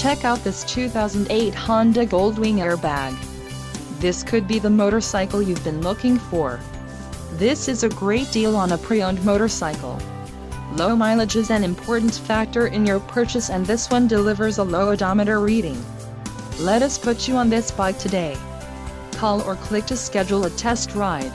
Check out this 2008 Honda Goldwing Airbag. This could be the motorcycle you've been looking for. This is a great deal on a pre-owned motorcycle. Low mileage is an important factor in your purchase, and this one delivers a low odometer reading. Let us put you on this bike today. Call or click to schedule a test ride.